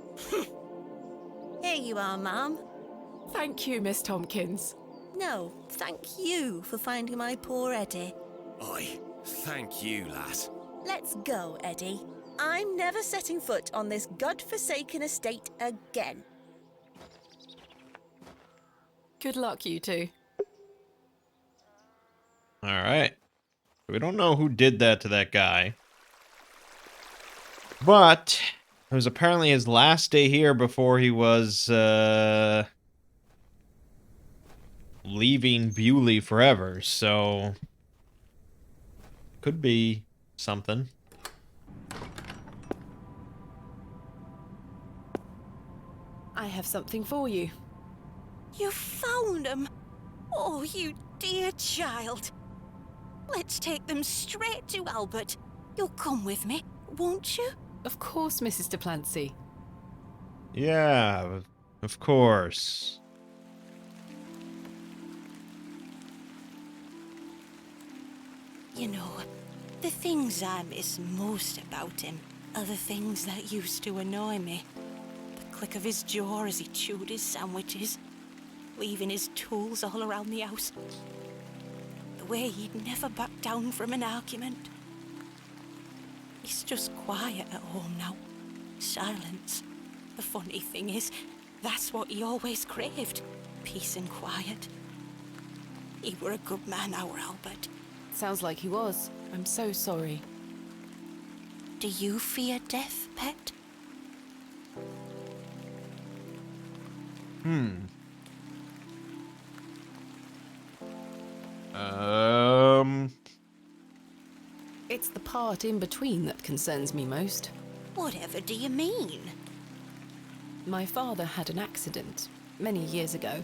Here you are, Mum. Thank you, Miss Tompkins. No, thank you for finding my poor Eddie. Aye, thank you, lass. Let's go, Eddie. I'm never setting foot on this godforsaken estate again. Good luck, you two. All right. We don't know who did that to that guy. But it was apparently his last day here before he was leaving Bewley forever, so could be something. I have something for you. You found them? Oh, you dear child. Let's take them straight to Albert. You'll come with me, won't you? Of course, Mrs. Duplancy. Yeah, of course. You know, the things I miss most about him are the things that used to annoy me. The click of his jaw as he chewed his sandwiches, leaving his tools all around the house. The way he'd never back down from an argument. He's just quiet at home now. Silence. The funny thing is, that's what he always craved. Peace and quiet. He were a good man, our Albert. Sounds like he was. I'm so sorry. Do you fear death, pet? It's the part in between that concerns me most. Whatever do you mean? My father had an accident many years ago.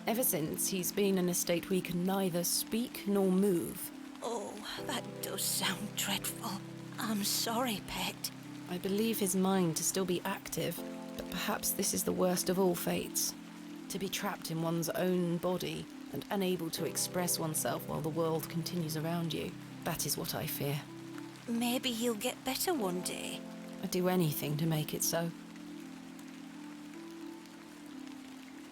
Ever since, he's been in a state where he can neither speak nor move. Oh, that does sound dreadful. I'm sorry, pet. I believe his mind to still be active, but perhaps this is the worst of all fates. To be trapped in one's own body and unable to express oneself while the world continues around you. That is what I fear. Maybe he'll get better one day. I'd do anything to make it so.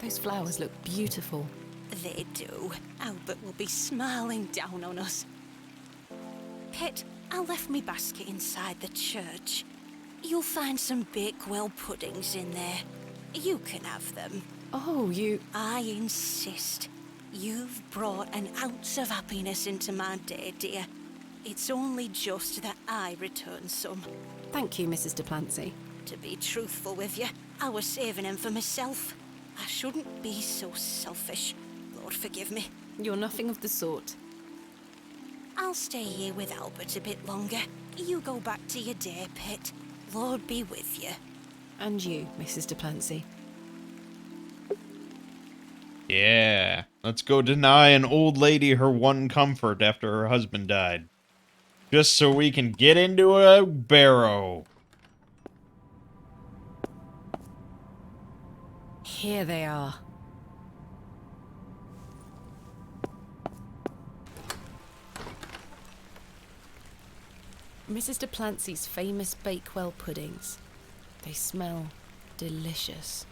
Those flowers look beautiful. They do. Albert will be smiling down on us. Pet, I left me basket inside the church. You'll find some Bakewell puddings in there. You can have them. Oh, you... I insist. You've brought an ounce of happiness into my day, dear. It's only just that I return some. Thank you, Mrs. Duplancy. To be truthful with you, I was saving them for myself. I shouldn't be so selfish. Lord forgive me. You're nothing of the sort. I'll stay here with Albert a bit longer. You go back to your day, Pet. Lord be with you. And you, Mrs. Duplancy. Yeah, let's go deny an old lady her one comfort after her husband died. Just so we can get into a Barrow. Here they are. Mrs. Duplancy's famous Bakewell puddings. They smell delicious.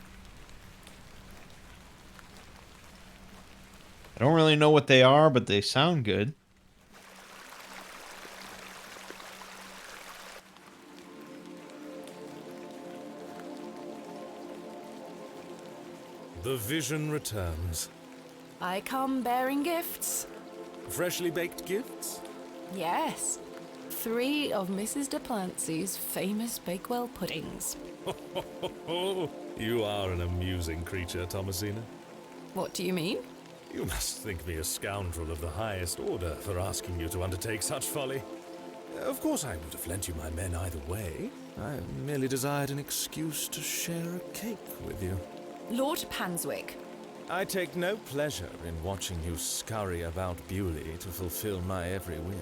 I don't really know what they are, but they sound good. The vision returns. I come bearing gifts. Freshly baked gifts? Yes. 3 of Mrs. Duplancy's famous Bakewell puddings. You are an amusing creature, Thomasina. What do you mean? You must think me a scoundrel of the highest order for asking you to undertake such folly. Of course, I would have lent you my men either way. I merely desired an excuse to share a cake with you. Lord Panswick. I take no pleasure in watching you scurry about Bewley to fulfill my every whim.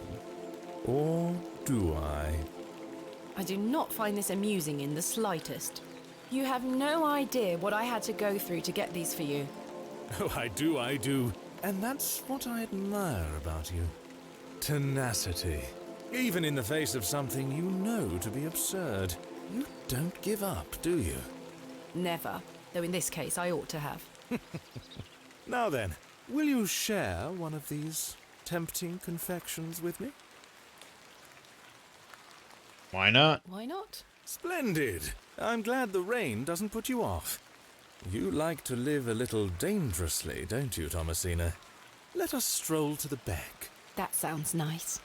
Or do I? I do not find this amusing in the slightest. You have no idea what I had to go through to get these for you. Oh, I do. And that's what I admire about you. Tenacity. Even in the face of something you know to be absurd. You don't give up, do you? Never. Though in this case, I ought to have. Now then, will you share one of these tempting confections with me? Why not? Why not? Splendid! I'm glad the rain doesn't put you off. You like to live a little dangerously, don't you, Thomasina? Let us stroll to the back. That sounds nice.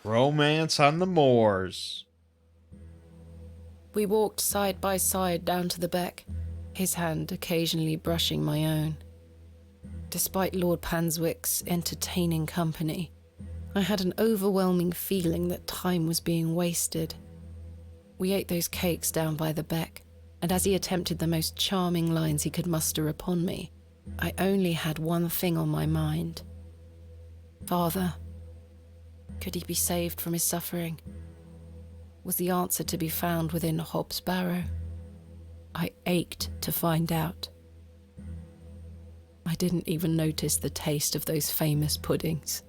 Romance on the moors. We walked side by side down to the beck. his hand occasionally brushing my own. Despite Lord Panswick's entertaining company, I had an overwhelming feeling that time was being wasted. We ate those cakes down by the beck, and as he attempted the most charming lines he could muster upon me, I only had one thing on my mind. Father, could he be saved from his suffering? Was the answer to be found within Hobbs Barrow? I ached to find out. I didn't even notice the taste of those famous puddings.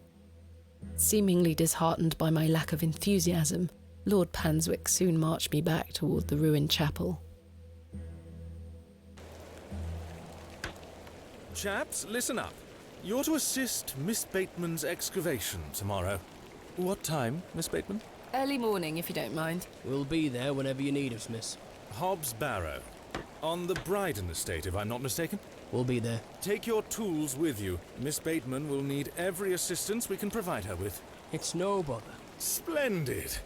Seemingly disheartened by my lack of enthusiasm, Lord Panswick soon marched me back toward the ruined chapel. Chaps, listen up. You're to assist Miss Bateman's excavation tomorrow. What time, Miss Bateman? Early morning, if you don't mind. We'll be there whenever you need us, miss. Hobbs Barrow. On the Bryden estate, if I'm not mistaken. We'll be there. Take your tools with you. Miss Bateman will need every assistance we can provide her with. It's no bother. Splendid.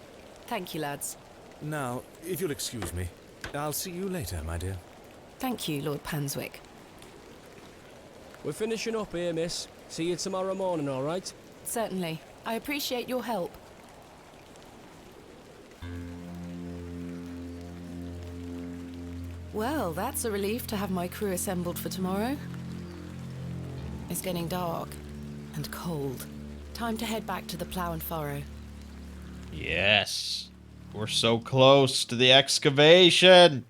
Thank you, lads. Now, if you'll excuse me, I'll see you later, my dear. Thank you, Lord Panswick. We're finishing up here, miss. See you tomorrow morning, all right? Certainly. I appreciate your help. Well, that's a relief to have my crew assembled for tomorrow. It's getting dark and cold. Time to head back to the plough and furrow. Yes. We're so close to the excavation.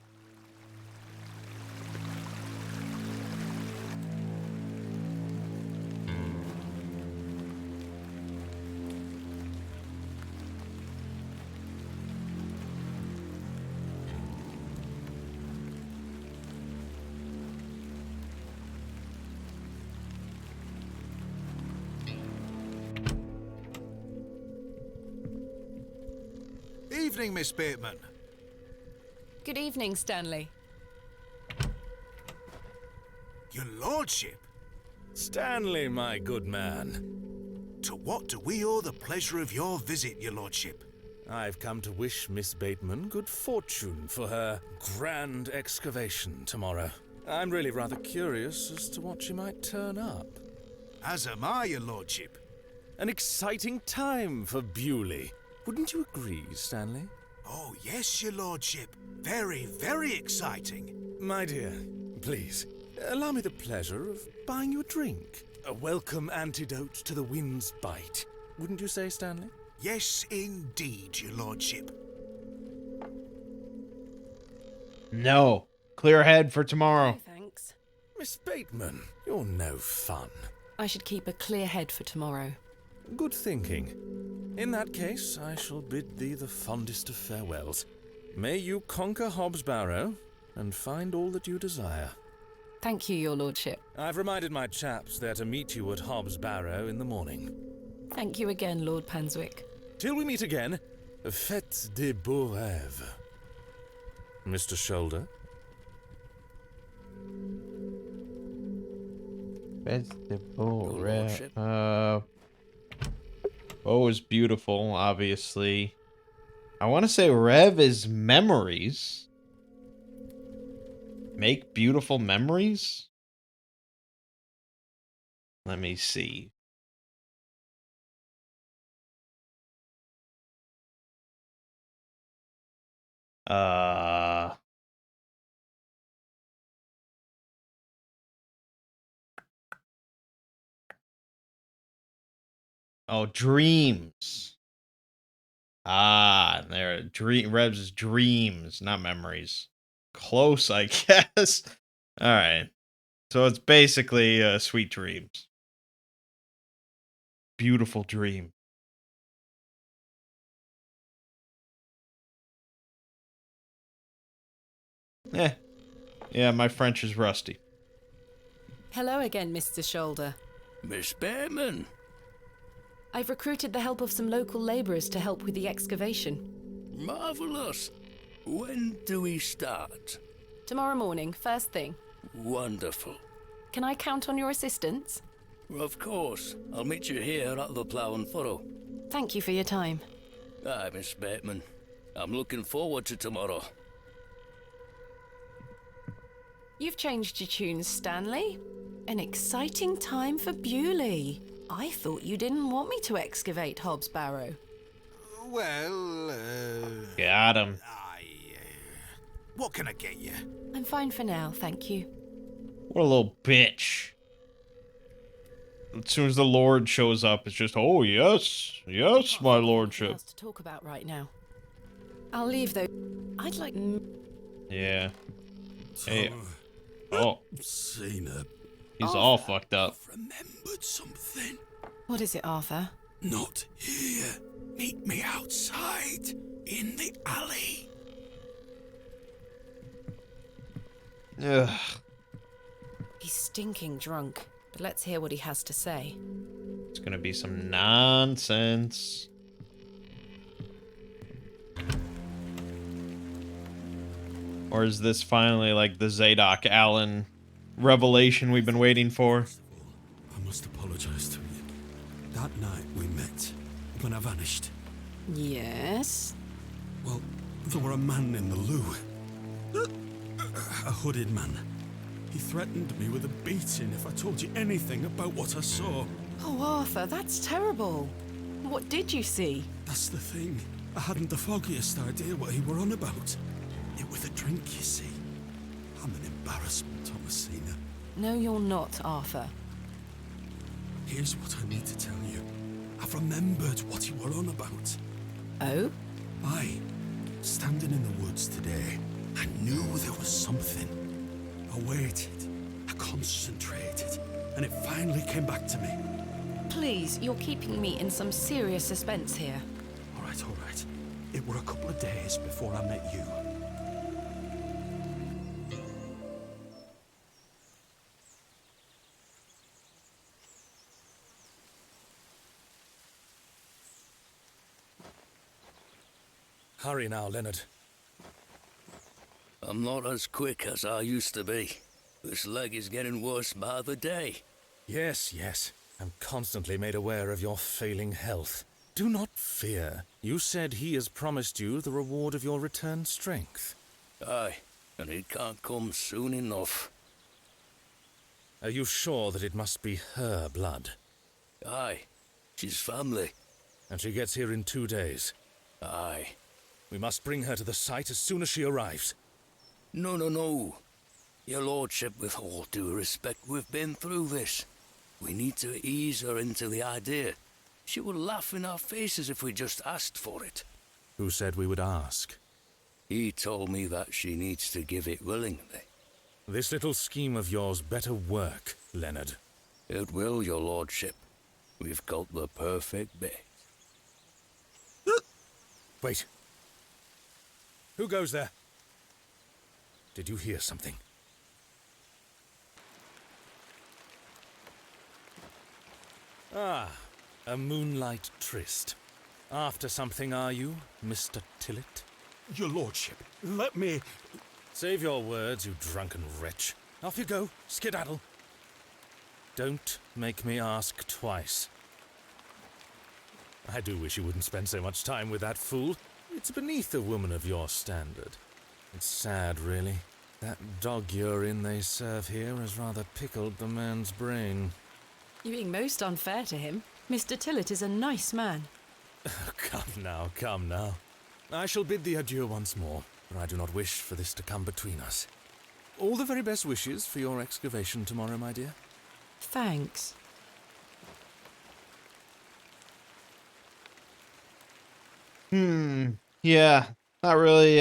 Evening, Miss Bateman. Good evening, Stanley. Your lordship. Stanley, my good man. To what do we owe the pleasure of your visit, your lordship? I've come to wish Miss Bateman good fortune for her grand excavation tomorrow. I'm really rather curious as to what she might turn up. As am I, your lordship. An exciting time for Bewley. Wouldn't you agree, Stanley? Oh, yes, your lordship. Very, very exciting. My dear, please, allow me the pleasure of buying you a drink. A welcome antidote to the wind's bite. Wouldn't you say, Stanley? Yes, indeed, your lordship. No. Clear head for tomorrow. No, thanks. Miss Bateman, you're no fun. I should keep a clear head for tomorrow. Good thinking. In that case, I shall bid thee the fondest of farewells. May you conquer Hobbs Barrow and find all that you desire. Thank you, your lordship. I've reminded my chaps they're to meet you at Hobbs Barrow in the morning. Thank you again, Lord Panswick. Till we meet again, faites des beaux rêves. Mr. Shoulder? Vegetable wrap. Oh, is beautiful, obviously. I want to say Rev is memories. Make beautiful memories? Let me see. Oh, dreams. Ah, there. Rev's dreams, not memories. Close, I guess. All right. So it's basically sweet dreams. Beautiful dream. Yeah, my French is rusty. Hello again, Mr. Shoulder. Miss Bateman. I've recruited the help of some local labourers to help with the excavation. Marvellous. When do we start? Tomorrow morning, first thing. Wonderful. Can I count on your assistance? Of course. I'll meet you here at the Plough and Furrow. Thank you for your time. Aye, Miss Bateman. I'm looking forward to tomorrow. You've changed your tunes, Stanley. An exciting time for Bewley. I thought you didn't want me to excavate Hobbs Barrow. Well, Got him. what can I get you? I'm fine for now, thank you. What a little bitch. As soon as the Lord shows up, it's just, oh, yes, yes, my Nothing lordship. else to talk about right now. I'll leave though. I'd like. Yeah. Hey. Oh. Seen her. He's all fucked up. Remembered something. What is it, Arthur? Not here. Meet me outside, in the alley. Ugh. He's stinking drunk, but let's hear what he has to say. It's gonna be some nonsense. Or is this finally like the Zadok Allen revelation we've been waiting for? I must apologize to you. That night we met, when I vanished. Yes? Well, there were a man in the loo. A hooded man. He threatened me with a beating if I told you anything about what I saw. Oh, Arthur, that's terrible. What did you see? That's the thing. I hadn't the foggiest idea what he were on about. It was a drink, you see. I'm an embarrassment, Thomasina. No, you're not, Arthur. Here's what I need to tell you. I've remembered what you were on about. Oh? Aye. Standing in the woods today, I knew there was something. I waited. I concentrated. And it finally came back to me. Please, you're keeping me in some serious suspense here. All right, all right. It were a couple of days before I met you. Hurry now, Leonard. I'm not as quick as I used to be. This leg is getting worse by the day. Yes, yes. I'm constantly made aware of your failing health. Do not fear. You said he has promised you the reward of your returned strength. Aye, and it can't come soon enough. Are you sure that it must be her blood? Aye, she's family. And she gets here in 2 days? Aye. We must bring her to the site as soon as she arrives. No, no, no. Your lordship, with all due respect, we've been through this. We need to ease her into the idea. She would laugh in our faces if we just asked for it. Who said we would ask? He told me that she needs to give it willingly. This little scheme of yours better work, Leonard. It will, your lordship. We've got the perfect bait. Wait. Who goes there? Did you hear something? Ah, a moonlight tryst. After something, are you, Mr. Tillett? Your lordship, let me... Save your words, you drunken wretch. Off you go, skedaddle. Don't make me ask twice. I do wish you wouldn't spend so much time with that fool. It's beneath a woman of your standard. It's sad, really. That dog urine they serve here has rather pickled the man's brain. You're being most unfair to him. Mr. Tillett is a nice man. Come now, come now. I shall bid thee adieu once more, for I do not wish for this to come between us. All the very best wishes for your excavation tomorrow, my dear. Thanks. Yeah. Not really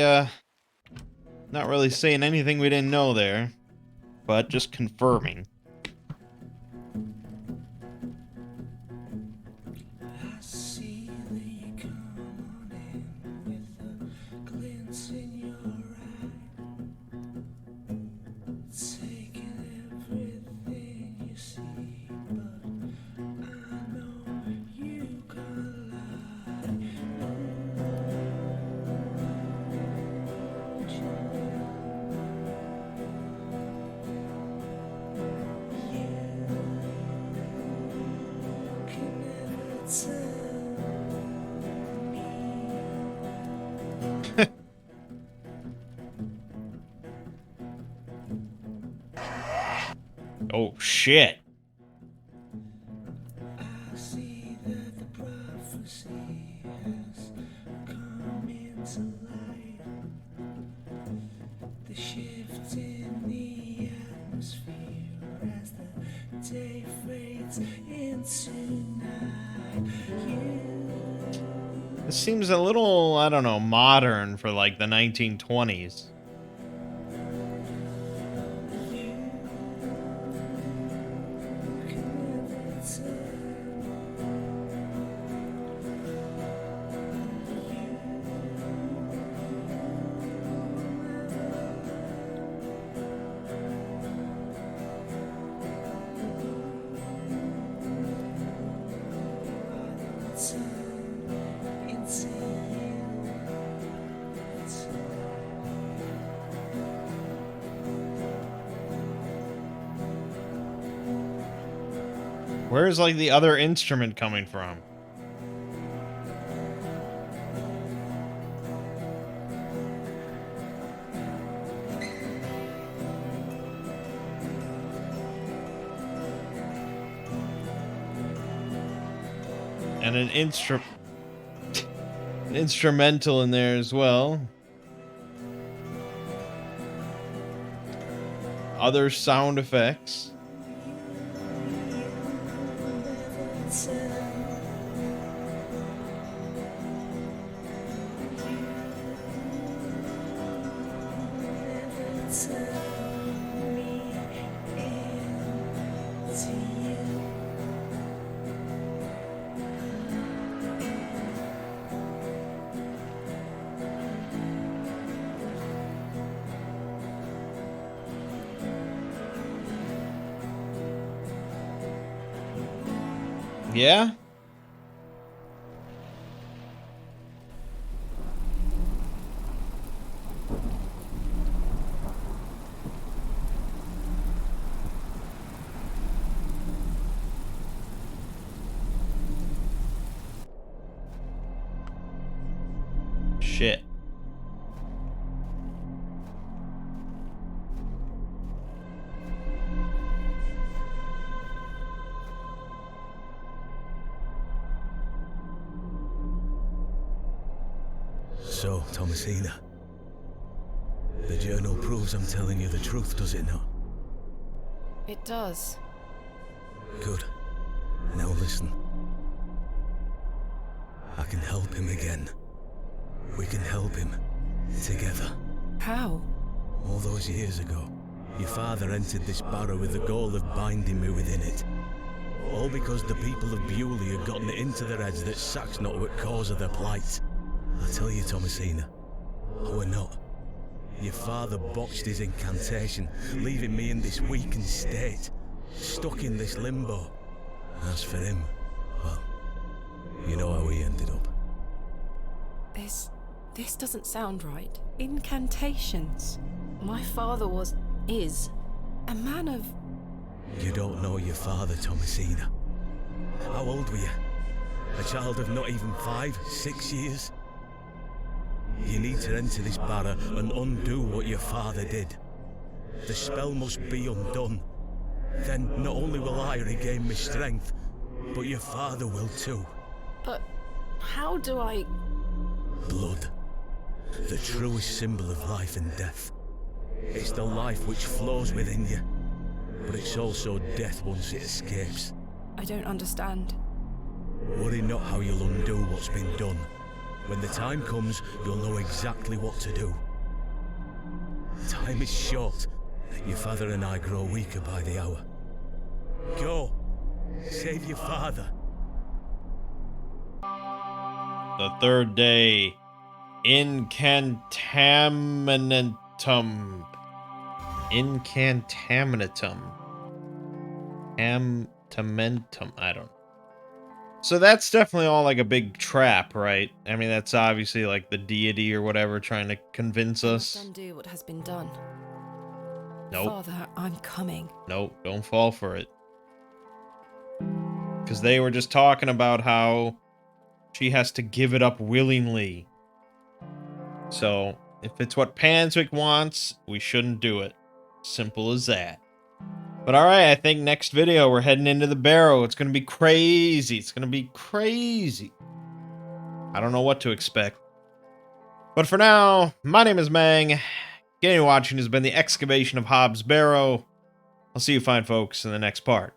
saying anything we didn't know there, but just confirming. Oh, shit. I see that the prophecy has come into light. The shift in the atmosphere as the day fades into night. This seems a little, I don't know, modern for like the 1920s. Where's like the other instrument coming from? And an instrumental in there as well. Other sound effects. Yeah? Shit. So, Thomasina, the journal proves I'm telling you the truth, does it not? It does. Good. Now listen. I can help him again. We can help him. Together. How? All those years ago, your father entered this barrow with the goal of binding me within it. All because the people of Bewley had gotten it into their heads that Sack's not what cause of their plight. I tell you, Thomasina, we're not. Your father botched his incantation, leaving me in this weakened state, stuck in this limbo. As for him, well, you know how he ended up. This doesn't sound right. Incantations. My father is a man of... You don't know your father, Thomasina. How old were you? A child of not even 5, 6 years? You need to enter this barrow and undo what your father did. The spell must be undone. Then not only will I regain my strength, but your father will too. But how do I... Blood. The truest symbol of life and death. It's the life which flows within you, but it's also death once it escapes. I don't understand. Worry not how you'll undo what's been done. When the time comes, you'll know exactly what to do. Time is short. Your father and I grow weaker by the hour. Go. Save your father. The third day. Incantaminatum. Amtamentum. I don't know. So that's definitely all like a big trap, right? I mean, that's obviously like the deity or whatever trying to convince us. Undo what has been done. Nope. Father, I'm coming. Nope, don't fall for it. Because they were just talking about how she has to give it up willingly. So, if it's what Panswick wants, we shouldn't do it. Simple as that. But alright, I think next video we're heading into the Barrow. It's going to be crazy. It's going to be crazy. I don't know what to expect. But for now, my name is Mangg. Game watching has been the excavation of Hobbs Barrow. I'll see you fine folks in the next part.